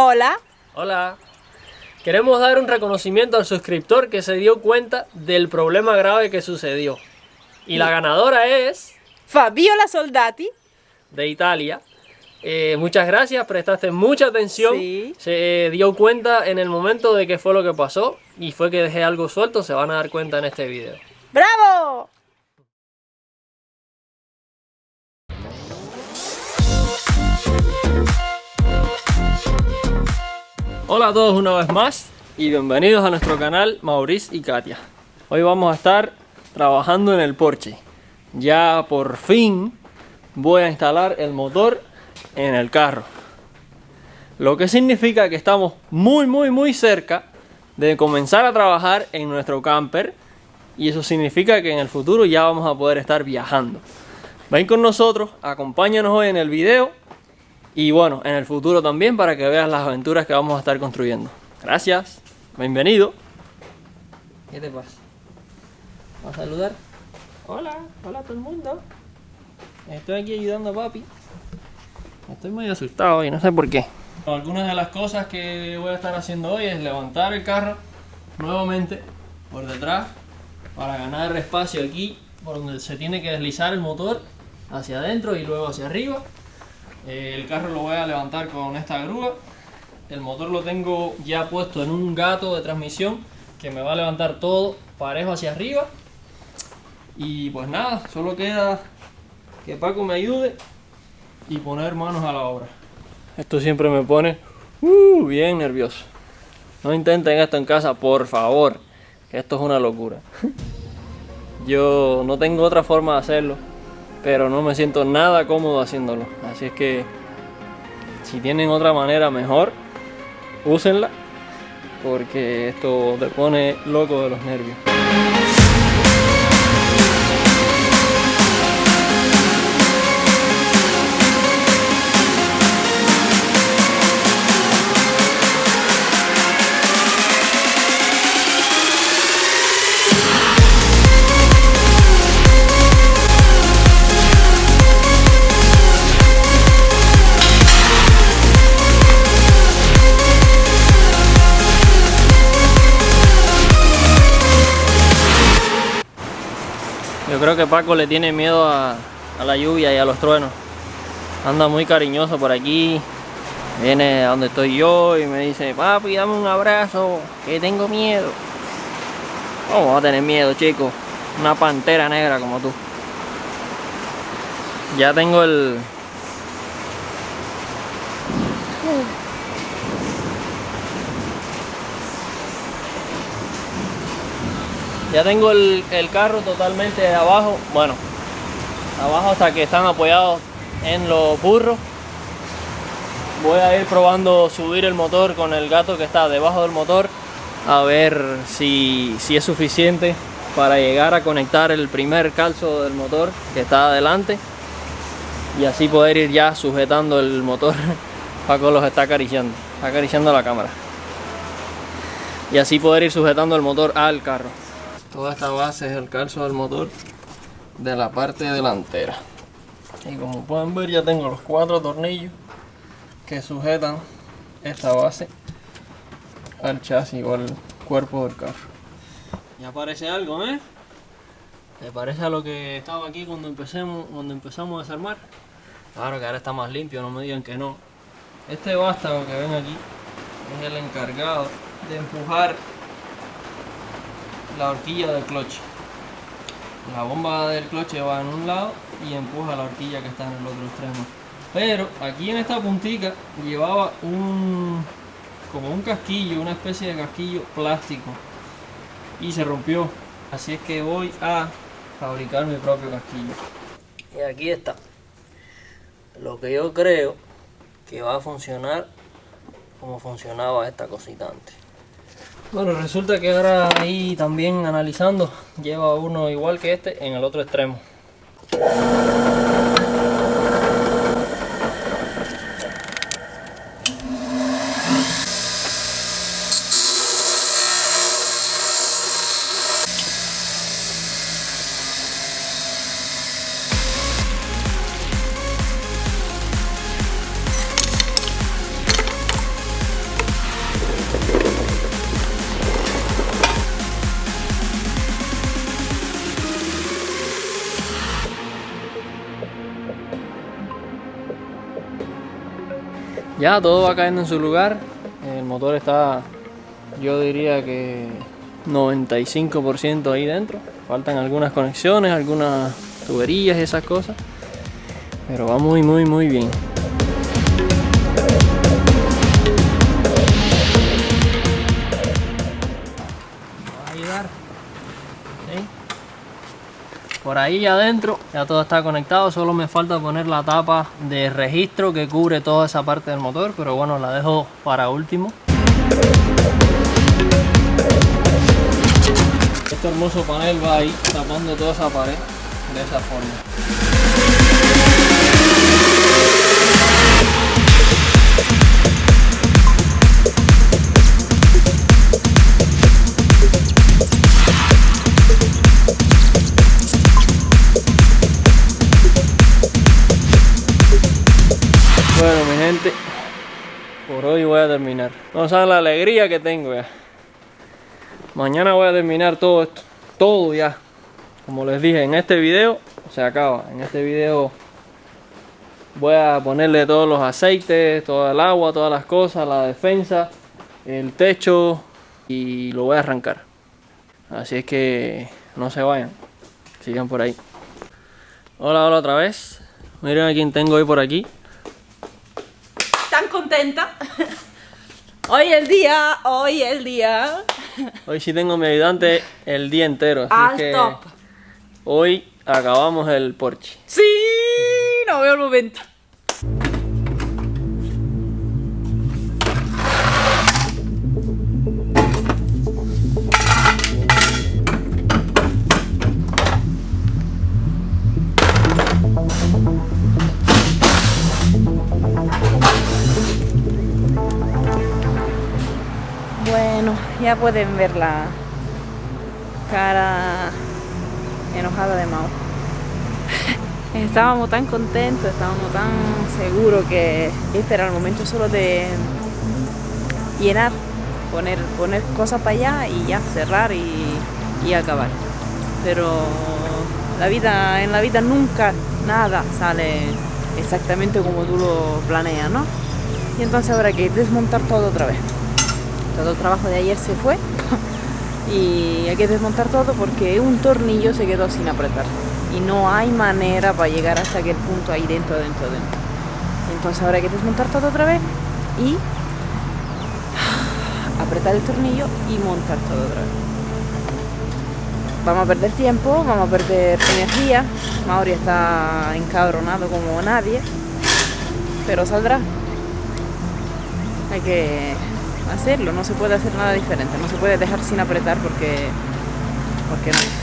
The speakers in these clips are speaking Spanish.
Hola. Hola. Queremos dar un reconocimiento al suscriptor que se dio cuenta del problema grave que sucedió. Y la ganadora es... Fabiola Soldati. De Italia. Muchas gracias, prestaste mucha atención. Sí. Se dio cuenta en el momento de qué fue lo que pasó. Y fue que dejé algo suelto, se van a dar cuenta en este video. ¡Bravo! Hola a todos una vez más y bienvenidos a nuestro canal Maurice y Katia. Hoy vamos a estar trabajando en el Porsche. Ya por fin voy a instalar el motor en el carro. Lo que significa que estamos muy cerca de comenzar a trabajar en nuestro camper. Y eso significa que en el futuro ya vamos a poder estar viajando. Ven con nosotros, acompáñanos hoy en el video. Y bueno, en el futuro también para que veas las aventuras que vamos a estar construyendo. Gracias, bienvenido. ¿Qué te pasa? ¿Vas a saludar? Hola, hola a todo el mundo. Estoy aquí ayudando a papi. Estoy muy asustado y no sé por qué. Algunas de las cosas que voy a estar haciendo hoy es levantar el carro nuevamente por detrás para ganar espacio aquí por donde se tiene que deslizar el motor hacia adentro y luego hacia arriba. El carro lo voy a levantar con esta grúa. El motor lo tengo ya puesto en un gato de transmisión que me va a levantar todo parejo hacia arriba. Y pues nada, solo queda que Paco me ayude y poner manos a la obra. Esto siempre me pone bien nervioso. No intenten esto en casa, por favor, que esto es una locura. Yo no tengo otra forma de hacerlo, pero no me siento nada cómodo haciéndolo. Así es que si tienen otra manera mejor, úsenla, porque esto te pone loco de los nervios. Yo creo que Paco le tiene miedo a la lluvia y a los truenos. Anda muy cariñoso por aquí. Viene a donde estoy yo y me dice: papi, dame un abrazo, que tengo miedo. ¿Cómo va a tener miedo, chico? Una pantera negra como tú. Ya tengo el... Ya tengo el carro totalmente de abajo, bueno, abajo hasta que están apoyados en los burros. Voy a ir probando subir el motor con el gato que está debajo del motor, a ver si es suficiente para llegar a conectar el primer calzo del motor que está adelante y así poder ir ya sujetando el motor. Paco los está acariciando la cámara, y así poder ir sujetando el motor al carro. Toda esta base es el calzo del motor de la parte delantera. Y como pueden ver, ya tengo los 4 tornillos que sujetan esta base al chasis o al cuerpo del carro. Ya parece algo, ¿eh? ¿Te parece a lo que estaba aquí cuando empezamos a desarmar? Claro que ahora está más limpio, no me digan que no. Este vástago que ven aquí es el encargado de empujar la horquilla del cloche. La bomba del cloche va en un lado y empuja la horquilla que está en el otro extremo. Pero aquí en esta puntica llevaba como un casquillo, una especie de casquillo plástico, y se rompió. Así es que voy a fabricar mi propio casquillo. Y aquí está lo que yo creo que va a funcionar como funcionaba esta cosita antes. Bueno, resulta que ahora ahí también analizando, lleva uno igual que este en el otro extremo. Ya todo va cayendo en su lugar. El motor está, yo diría que 95% ahí dentro. Faltan algunas conexiones, algunas tuberías y esas cosas. Pero va muy bien. Va a ayudar. ¿Sí? Por ahí adentro ya todo está conectado, solo me falta poner la tapa de registro que cubre toda esa parte del motor, pero bueno, la dejo para último. Este hermoso panel va ahí tapando toda esa pared de esa forma. Bueno, mi gente, por hoy voy a terminar. No saben la alegría que tengo ya. Mañana voy a terminar todo esto, todo ya. Como les dije, en este video se acaba. En este video voy a ponerle todos los aceites, todo el agua, todas las cosas, la defensa, el techo y lo voy a arrancar. Así es que no se vayan, sigan por ahí. Hola otra vez. Miren a quién tengo hoy por aquí. Tan contenta. Hoy el día. Hoy sí tengo a mi ayudante el día entero. Así Al que top. hoy acabamos el Porsche. Sí, no veo el momento. Bueno, ya pueden ver la cara enojada de Mau. Estábamos tan contentos, estábamos tan seguros que este era el momento solo de llenar, poner cosas para allá y ya cerrar y acabar. Pero en la vida nunca nada sale exactamente como tú lo planeas, ¿no? Y entonces habrá que desmontar todo otra vez. Todo el trabajo de ayer se fue y hay que desmontar todo porque un tornillo se quedó sin apretar y no hay manera para llegar hasta aquel punto ahí dentro. Entonces ahora hay que desmontar todo otra vez y apretar el tornillo y montar todo otra vez. Vamos a perder tiempo, vamos a perder energía. Mauri está encabronado como nadie, pero saldrá. Hay que hacerlo, no se puede hacer nada diferente, no se puede dejar sin apretar porque no.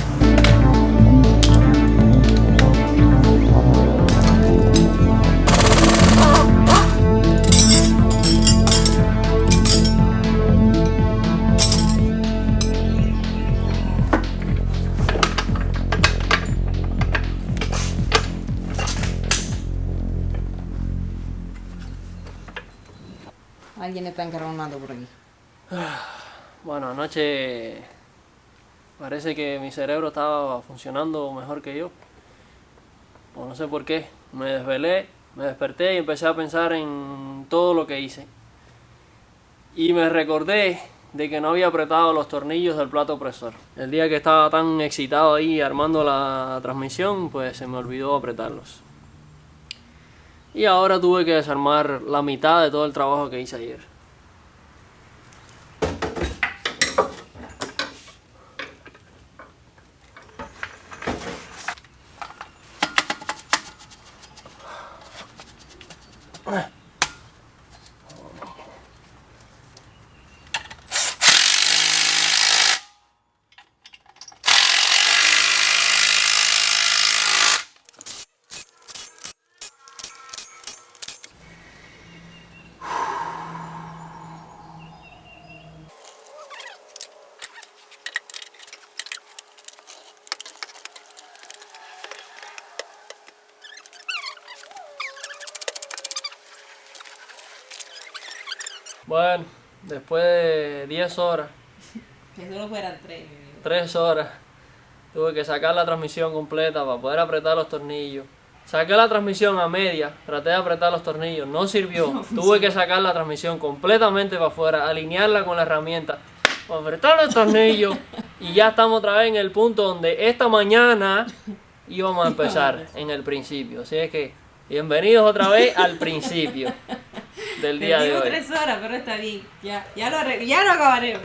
Alguien está encabronado por aquí. Bueno, anoche parece que mi cerebro estaba funcionando mejor que yo. O no sé por qué. Me desvelé, me desperté y empecé a pensar en todo lo que hice. Y me recordé de que no había apretado los tornillos del plato opresor. El día que estaba tan excitado ahí armando la transmisión, pues se me olvidó apretarlos. Y ahora tuve que desarmar la mitad de todo el trabajo que hice ayer. Bueno, después de 10 horas, Que solo fueran 3. 3 horas, tuve que sacar la transmisión completa para poder apretar los tornillos, Saqué la transmisión a media, traté de apretar los tornillos, no sirvió. Tuve que sacar la transmisión completamente para afuera, alinearla con la herramienta, apretar los tornillos y ya estamos otra vez en el punto donde esta mañana íbamos a empezar en el principio. Así es que bienvenidos otra vez al principio del día de hoy. 3 horas, pero está bien. Ya lo acabaremos.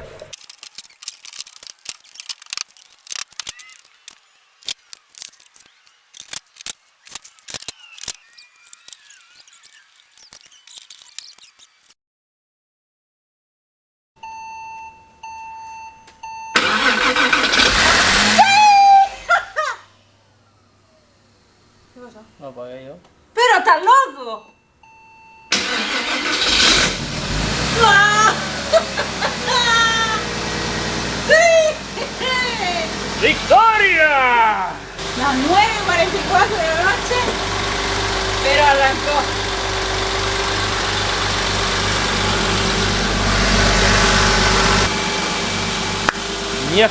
Lo apagué yo. ¡Pero estás loco! ¡Ah! ¡Sí! ¡Victoria! Las 9:44 de la noche, pero arrancó. ¡Ya!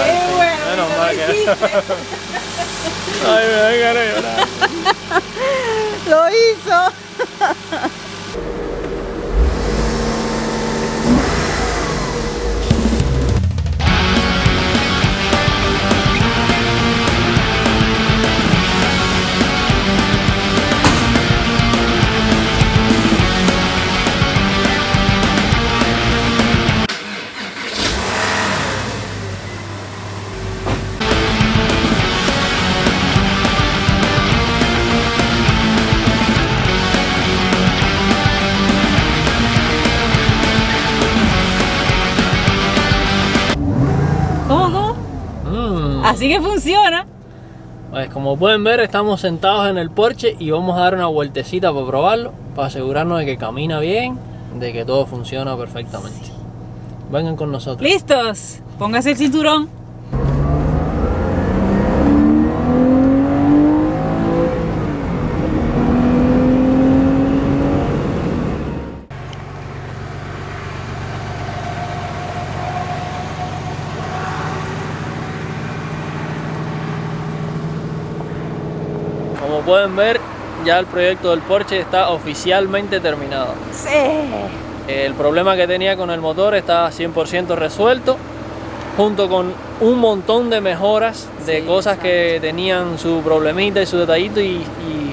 ¡Qué bueno! Menos lo mal que... hiciste. Ay, me da ganas de llorar. ¡Lo hizo! ¿Cómo? Así que funciona. Pues como pueden ver, estamos sentados en el porche y vamos a dar una vueltecita para probarlo, para asegurarnos de que camina bien, de que todo funciona perfectamente. Vengan con nosotros. ¿Listos? Póngase el cinturón. Como pueden ver, ya el proyecto del Porsche está oficialmente terminado. Sí. El problema que tenía con el motor está 100% resuelto, junto con un montón de mejoras de cosas que tenían su problemita y su detallito y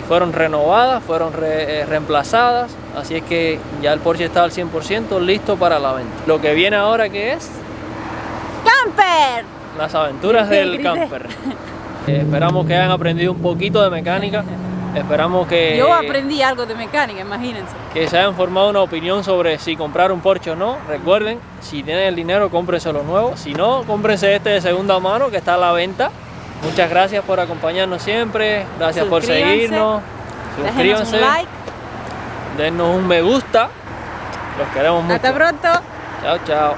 fueron renovadas, fueron reemplazadas. Así es que ya el Porsche está al 100% listo para la venta. Lo que viene ahora, ¿qué es? ¡Camper! Las aventuras del camper. Esperamos que hayan aprendido un poquito de mecánica. Esperamos que... Yo aprendí algo de mecánica, imagínense. Que se hayan formado una opinión sobre si comprar un Porsche o no. Recuerden, si tienen el dinero, cómprense lo nuevo. Si no, cómprense este de segunda mano que está a la venta. Muchas gracias por acompañarnos siempre. Gracias por seguirnos. Suscríbanse. Déjenos un like. Dennos un me gusta. Los queremos mucho. Hasta pronto. Chao, chao.